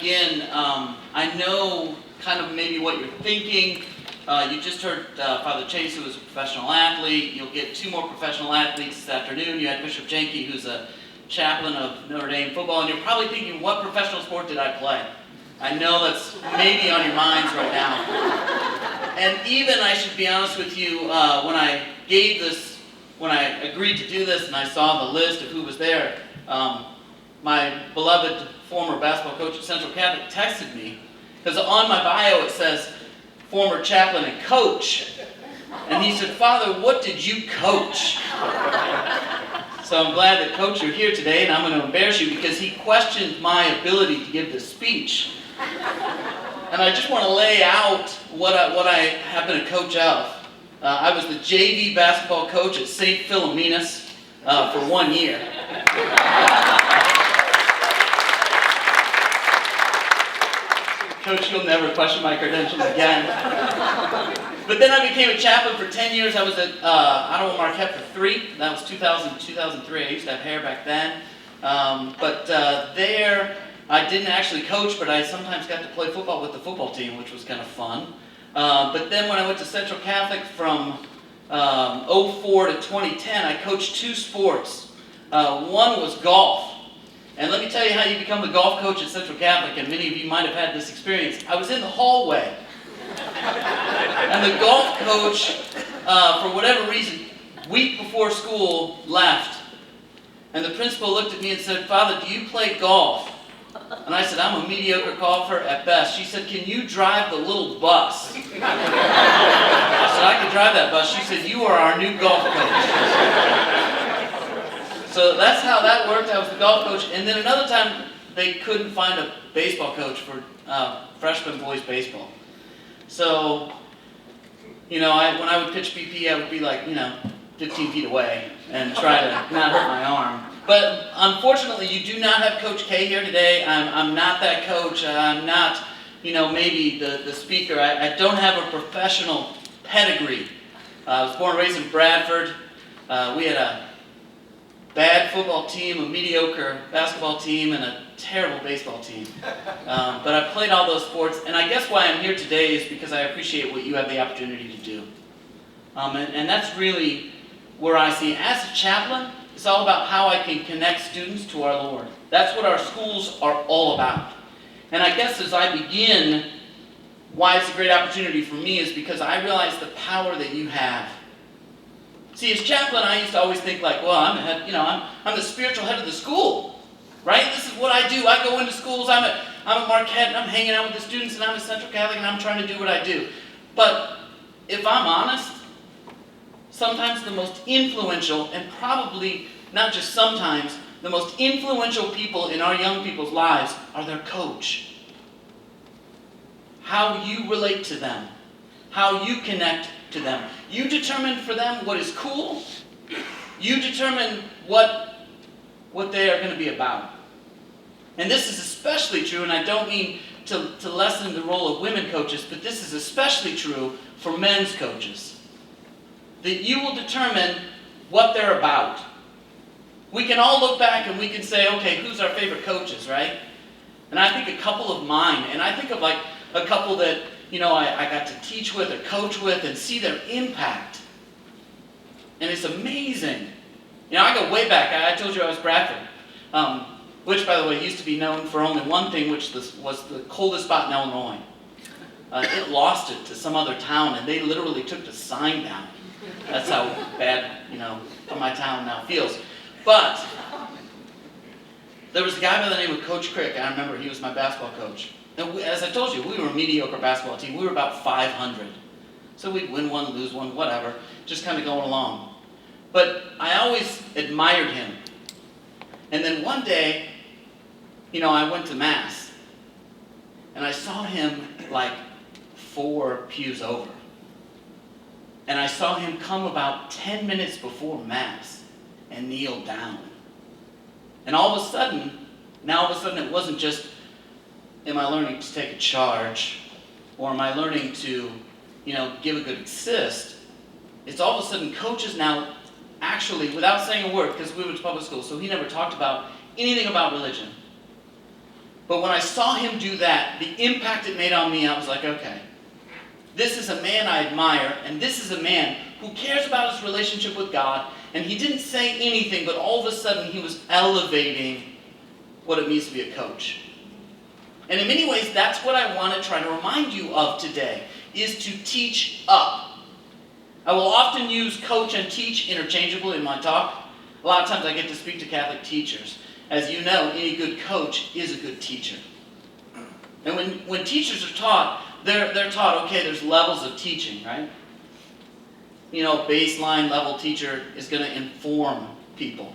Again, I know kind of maybe what you're thinking. You just heard Father Chase, who is a professional athlete. You'll get two more professional athletes this afternoon. You had Bishop Jenke, who's a chaplain of Notre Dame football, and you're probably thinking, what professional sport did I play? I know that's maybe on your minds right now. And even, I should be honest with you, when I agreed to do this and I saw the list of who was there, my beloved former basketball coach at Central Catholic texted me, because on my bio it says former chaplain and coach, and he said, "Father, what did you coach?" So I'm glad that, Coach, you're here today, and I'm going to embarrass you because he questioned my ability to give this speech. And I just want to lay out what I have been a coach of. I was the JV basketball coach at St. Philomena's for 1 year. Coach, you'll never question my credentials again. But then I became a chaplain for 10 years. I was at Ottawa Marquette for 3. That was 2000, 2003. I used to have hair back then. There, I didn't actually coach, but I sometimes got to play football with the football team, which was kind of fun. But then when I went to Central Catholic from 2004 to 2010, I coached 2 sports. One was golf. And let me tell you how you become the golf coach at Central Catholic, and many of you might have had this experience. I was in the hallway, and the golf coach, for whatever reason, week before school, left. And the principal looked at me and said, "Father, do you play golf?" And I said, "I'm a mediocre golfer at best." She said, "Can you drive the little bus?" I said, "I can drive that bus." She said, "You are our new golf coach." So that's how that worked. I was the golf coach. And then another time, they couldn't find a baseball coach for freshman boys baseball. So, when I would pitch BP, I would be 15 feet away and try to not hurt my arm. But unfortunately, you do not have Coach K here today. I'm not that coach. I'm not, maybe the speaker. I don't have a professional pedigree. I was born and raised in Bradford. We had a bad football team, a mediocre basketball team, and a terrible baseball team. But I played all those sports, and I guess why I'm here today is because I appreciate what you have the opportunity to do. And that's really where I see, as a chaplain, it's all about how I can connect students to our Lord. That's what our schools are all about. And I guess as I begin, why it's a great opportunity for me is because I realize the power that you have. See, as chaplain, I used to always think I'm the spiritual head of the school, right? This is what I do. I go into schools. I'm at Marquette, and I'm hanging out with the students, and I'm at Central Catholic, and I'm trying to do what I do. But if I'm honest, sometimes the most influential, and probably not just sometimes, the most influential people in our young people's lives are their coach. How you relate to them, how you connect to them. You determine for them what is cool. You determine what they are going to be about. And this is especially true, and I don't mean to lessen the role of women coaches, but this is especially true for men's coaches. That you will determine what they're about. We can all look back and we can say, okay, who's our favorite coaches, right? And I think a couple of mine, and I think of a couple that I got to teach with or coach with and see their impact. And it's amazing. I go way back. I told you I was Bradford, which, by the way, used to be known for only one thing, which was the coldest spot in Illinois. It lost it to some other town, and they literally took the sign down. That's how bad, my town now feels. But there was a guy by the name of Coach Crick. I remember he was my basketball coach. And as I told you, we were a mediocre basketball team. We were about 500. So we'd win one, lose one, whatever, just kind of going along. But I always admired him. And then one day, I went to Mass. And I saw him 4 pews over. And I saw him come about 10 minutes before Mass and kneel down. And all of a sudden it wasn't just, am I learning to take a charge? Or am I learning to, give a good assist? It's all of a sudden coaches now actually, without saying a word, because we went to public school, so he never talked about anything about religion. But when I saw him do that, the impact it made on me, I was like, okay, this is a man I admire, and this is a man who cares about his relationship with God, and he didn't say anything, but all of a sudden he was elevating what it means to be a coach. And in many ways, that's what I want to try to remind you of today, is to teach up. I will often use coach and teach interchangeably in my talk. A lot of times I get to speak to Catholic teachers. As you know, any good coach is a good teacher. And when teachers are taught, they're taught, okay, there's levels of teaching, right? You know, baseline level teacher is going to inform people.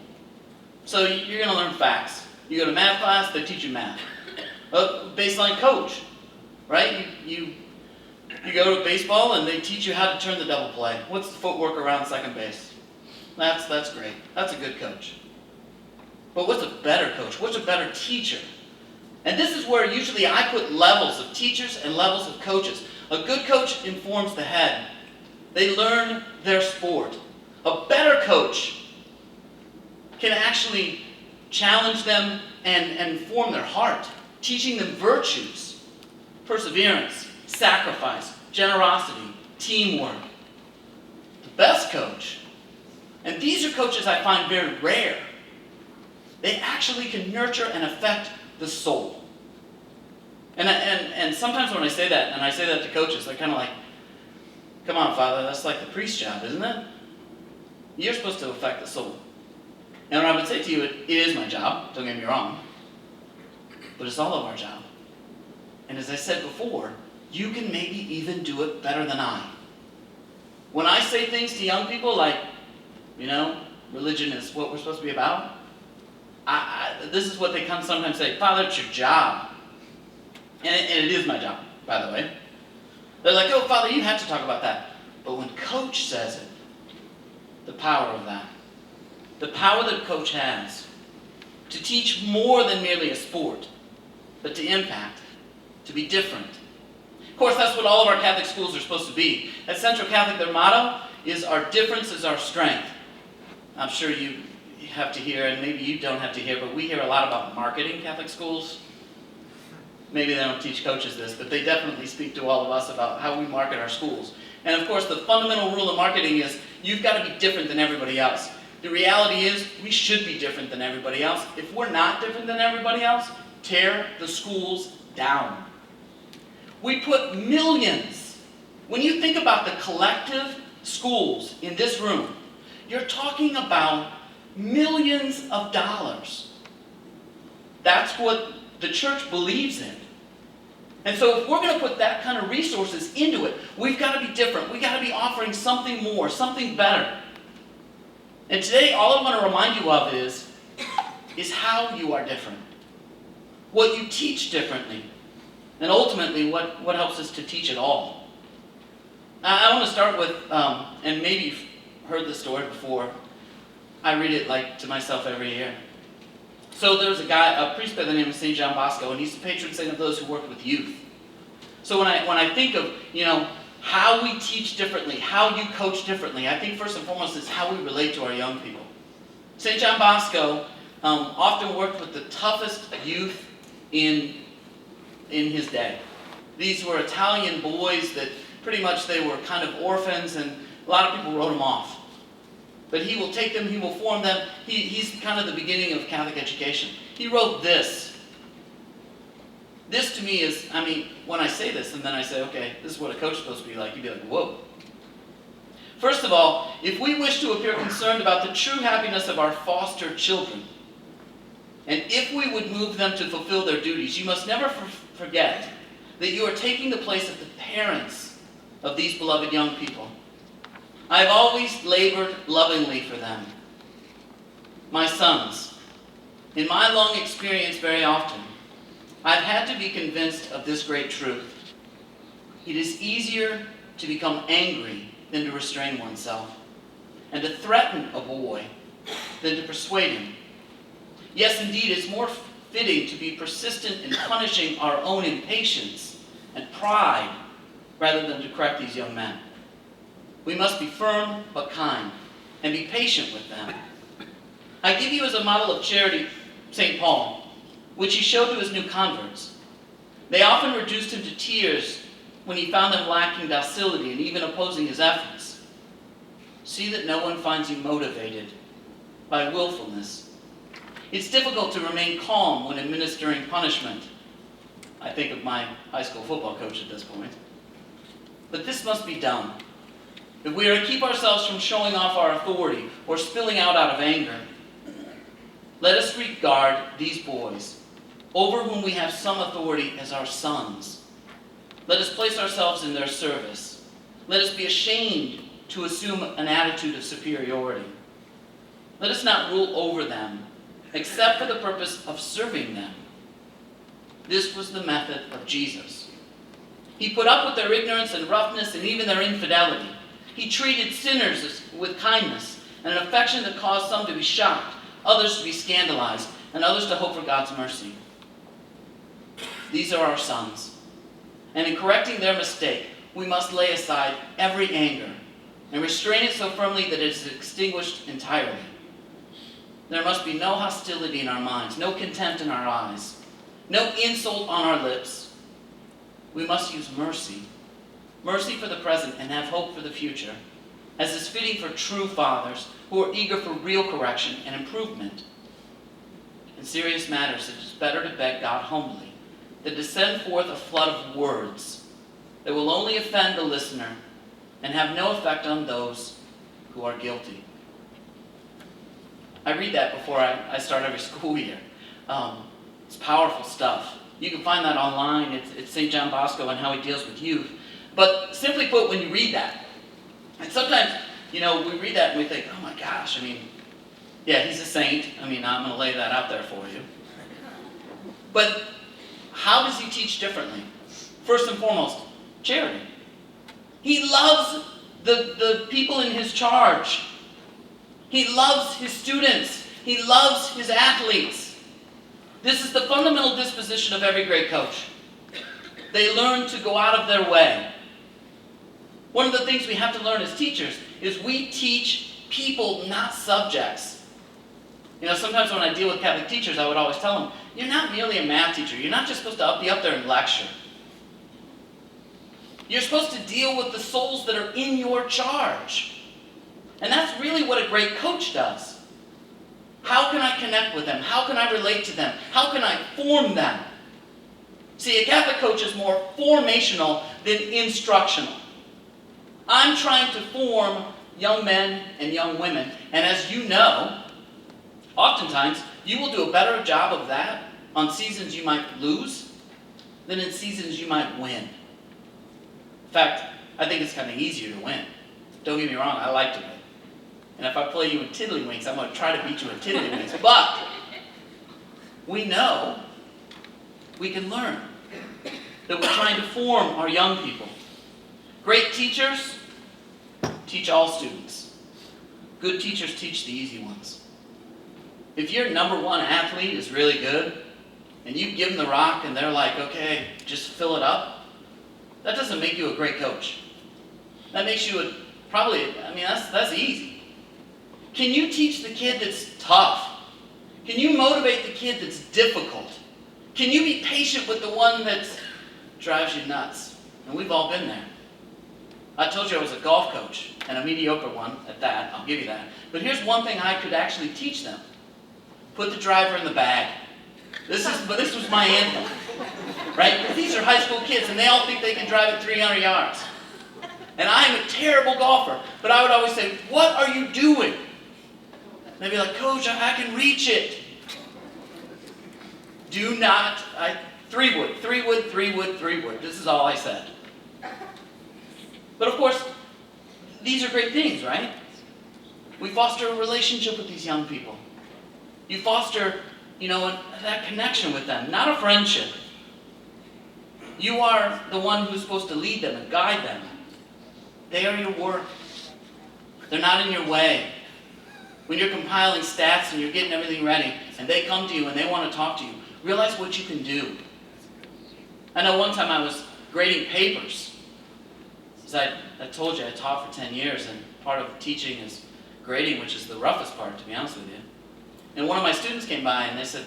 So you're going to learn facts. You go to math class, they teach you math. A baseline coach, right? You go to baseball and they teach you how to turn the double play. What's the footwork around second base? That's great. That's a good coach. But what's a better coach? What's a better teacher? And this is where usually I put levels of teachers and levels of coaches. A good coach informs the head. They learn their sport. A better coach can actually challenge them and inform their heart, teaching them virtues, perseverance, sacrifice, generosity, teamwork. The best coach, and these are coaches I find very rare, they actually can nurture and affect the soul. And sometimes when I say that, and I say that to coaches, they're kind of like, come on, Father, that's like the priest's job, isn't it? You're supposed to affect the soul. And what I would say to you, it is my job, don't get me wrong, but it's all of our job. And as I said before, you can maybe even do it better than I. When I say things to young people like, you know, religion is what we're supposed to be about, this is what they sometimes say, Father, it's your job. And it is my job, by the way. They're like, oh, Father, you have to talk about that. But when Coach says it, the power of that, the power that Coach has to teach more than merely a sport, but to impact, to be different. Of course, that's what all of our Catholic schools are supposed to be. At Central Catholic, their motto is our difference is our strength. I'm sure you have to hear, and maybe you don't have to hear, but we hear a lot about marketing Catholic schools. Maybe they don't teach coaches this, but they definitely speak to all of us about how we market our schools. And of course, the fundamental rule of marketing is you've got to be different than everybody else. The reality is we should be different than everybody else. If we're not different than everybody else, tear the schools down. We put millions. When you think about the collective schools in this room, you're talking about millions of dollars. That's what the church believes in. And so if we're going to put that kind of resources into it, we've got to be different. We've got to be offering something more, something better. And today, all I want to remind you of is how you are different. What you teach differently. And ultimately, what helps us to teach it all. I want to start with, and maybe you've heard this story before. I read it like to myself every year. So there was a priest by the name of St. John Bosco, and he's the patron saint of those who work with youth. So when I think of, how we teach differently, how you coach differently, I think first and foremost is how we relate to our young people. St. John Bosco often worked with the toughest youth in his day. These were Italian boys that pretty much they were kind of orphans, and a lot of people wrote them off. But he will take them, he will form them. He's kind of the beginning of Catholic education. He wrote this. This to me is, when I say this and then I say, okay, this is what a coach is supposed to be like, you'd be like, whoa. First of all, if we wish to appear concerned about the true happiness of our foster children, and if we would move them to fulfill their duties, you must never forget that you are taking the place of the parents of these beloved young people. I have always labored lovingly for them. My sons, in my long experience very often, I've had to be convinced of this great truth. It is easier to become angry than to restrain oneself, and to threaten a boy than to persuade him. Yes, indeed, it's more fitting to be persistent in punishing our own impatience and pride rather than to correct these young men. We must be firm but kind, and be patient with them. I give you as a model of charity St. Paul. which he showed to his new converts. They often reduced him to tears when he found them lacking docility and even opposing his efforts. See that no one finds you motivated by willfulness. It's difficult to remain calm when administering punishment. I think of my high school football coach at this point. But this must be done. If we are to keep ourselves from showing off our authority or spilling out of anger, let us regard these boys, over whom we have some authority, as our sons. Let us place ourselves in their service. Let us be ashamed to assume an attitude of superiority. Let us not rule over them, except for the purpose of serving them. This was the method of Jesus. He put up with their ignorance and roughness and even their infidelity. He treated sinners with kindness and an affection that caused some to be shocked, others to be scandalized, and others to hope for God's mercy. These are our sons. And in correcting their mistake, we must lay aside every anger and restrain it so firmly that it is extinguished entirely. There must be no hostility in our minds, no contempt in our eyes, no insult on our lips. We must use mercy. Mercy for the present and have hope for the future, as is fitting for true fathers who are eager for real correction and improvement. In serious matters, it is better to beg God humbly than to send forth a flood of words that will only offend the listener and have no effect on those who are guilty. I read that before I start every school year. It's powerful stuff. You can find that online. It's St. John Bosco and how he deals with youth. But simply put, when you read that, and sometimes, we read that and we think, oh my gosh, yeah, he's a saint. I'm going to lay that out there for you. But how does he teach differently? First and foremost, charity. He loves the people in his charge. He loves his students. He loves his athletes. This is the fundamental disposition of every great coach. They learn to go out of their way. One of the things we have to learn as teachers is we teach people, not subjects. Sometimes when I deal with Catholic teachers, I would always tell them, you're not merely a math teacher. You're not just supposed to be up there and lecture. You're supposed to deal with the souls that are in your charge. And that's really what a great coach does. How can I connect with them? How can I relate to them? How can I form them? See, a Catholic coach is more formational than instructional. I'm trying to form young men and young women. And as you know, oftentimes you will do a better job of that on seasons you might lose than in seasons you might win. In fact, I think it's kind of easier to win. Don't get me wrong, I like to win. And if I play you in tiddlywinks, I'm going to try to beat you in tiddlywinks. But we know we can learn that we're trying to form our young people. Great teachers teach all students. Good teachers teach the easy ones. If your number one athlete is really good, and you give them the rock and they're like, okay, just fill it up, that doesn't make you a great coach. That makes you that's easy. Can you teach the kid that's tough? Can you motivate the kid that's difficult? Can you be patient with the one that drives you nuts? And we've all been there. I told you I was a golf coach, and a mediocre one at that, I'll give you that. But here's one thing I could actually teach them. Put the driver in the bag. This was my anthem, right? Because these are high school kids, and they all think they can drive it 300 yards. And I am a terrible golfer, but I would always say, what are you doing? And they'd be like, Coach, I can reach it. Do not, 3 wood. This is all I said. But of course, these are great things, right? We foster a relationship with these young people. You foster, that connection with them, not a friendship. You are the one who's supposed to lead them and guide them. They are your work. They're not in your way. When you're compiling stats and you're getting everything ready, and they come to you and they want to talk to you, realize what you can do. I know one time I was grading papers. As I told you, I taught for 10 years, and part of teaching is grading, which is the roughest part, to be honest with you. And one of my students came by and they said,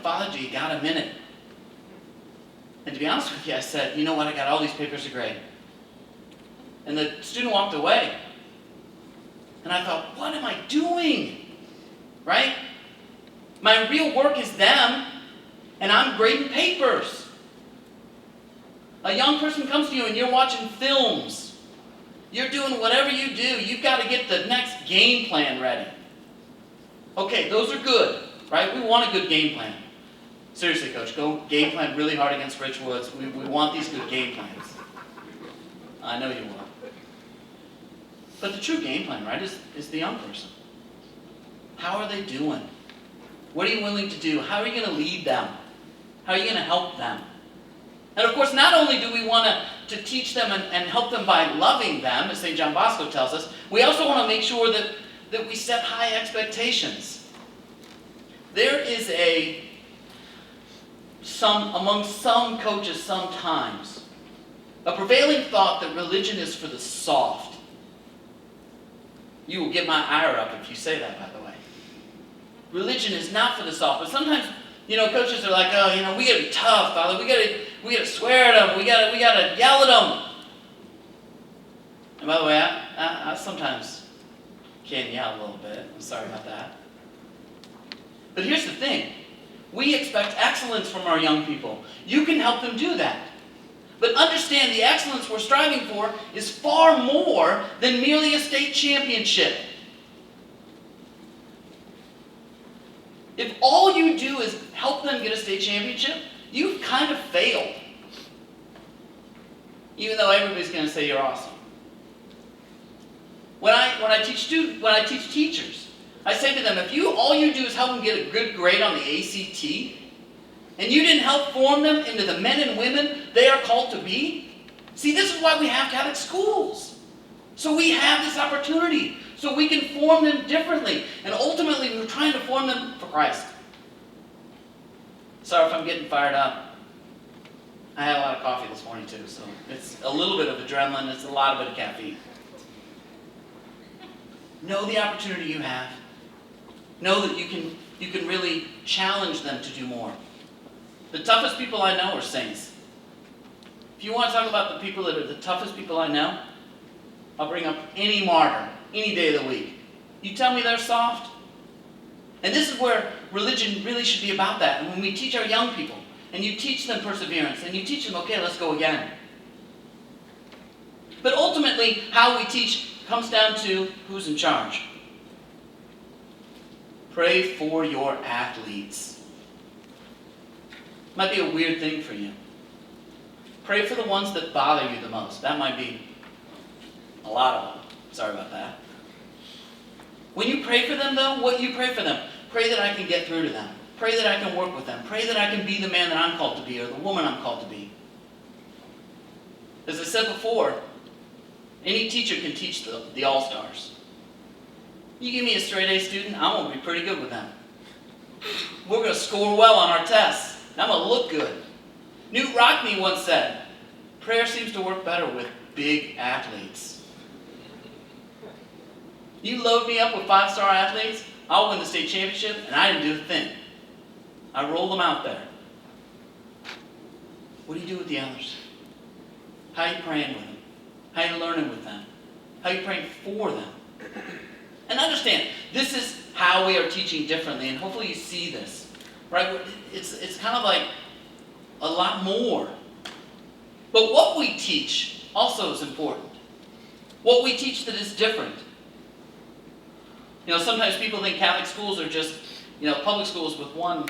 Father, do you got a minute? And to be honest with you, I said, you know what, I got all these papers to grade. And the student walked away. And I thought, what am I doing? Right? My real work is them, and I'm grading papers. A young person comes to you and you're watching films. You're doing whatever you do. You've got to get the next game plan ready. Okay, those are good, right? We want a good game plan. Seriously, Coach, go game plan really hard against Rich Woods. We want these good game plans. I know you will. But the true game plan, right, is the young person. How are they doing? What are you willing to do? How are you going to lead them? How are you going to help them? And of course, not only do we want to teach them and help them by loving them, as St. John Bosco tells us, we also want to make sure that we set high expectations. There is among some coaches sometimes, a prevailing thought that religion is for the soft. You will get my ire up if you say that, by the way. Religion is not for the soft, but sometimes, coaches are like, oh, we gotta be tough, Father. We gotta swear at them. We gotta yell at them. And by the way, I sometimes can yell a little bit. I'm sorry about that. But here's the thing. We expect excellence from our young people. You can help them do that. But understand the excellence we're striving for is far more than merely a state championship. If all you do is help them get a state championship, you've kind of failed. Even though everybody's going to say you're awesome. When I teach teachers, I say to them, if all you do is help them get a good grade on the ACT, and you didn't help form them into the men and women they are called to be, see, this is why we have Catholic schools. So we have this opportunity, so we can form them differently. And ultimately, we're trying to form them for Christ. Sorry if I'm getting fired up. I had a lot of coffee this morning too, so it's a little bit of adrenaline, it's a lot of caffeine. Know the opportunity you have. Know that you can really challenge them to do more. The toughest people I know are saints. If you want to talk about the people that are the toughest people I know, I'll bring up any martyr, any day of the week. You tell me they're soft? And this is where religion really should be about that. And when we teach our young people, and you teach them perseverance, and you teach them, okay, let's go again. But ultimately, how we teach comes down to who's in charge. Pray for your athletes. Might be a weird thing for you. Pray for the ones that bother you the most. That might be a lot of them. Sorry about that. When you pray for them, though, what you pray for them? Pray that I can get through to them. Pray that I can work with them. Pray that I can be the man that I'm called to be or the woman I'm called to be. As I said before, any teacher can teach the all-stars. You give me a straight A student, I'm going to be pretty good with them. We're going to score well on our tests. I'm going to look good. Newt Rockney once said, prayer seems to work better with big athletes. You load me up with 5-star athletes, I'll win the state championship, and I didn't do a thing. I roll them out there. What do you do with the others? How are you praying with them? How are you learning with them? How are you praying for them? And understand, this is how we are teaching differently, and hopefully you see this. Right? It's kind of like a lot more. But what we teach also is important. What we teach that is different. Sometimes people think Catholic schools are just, public schools with one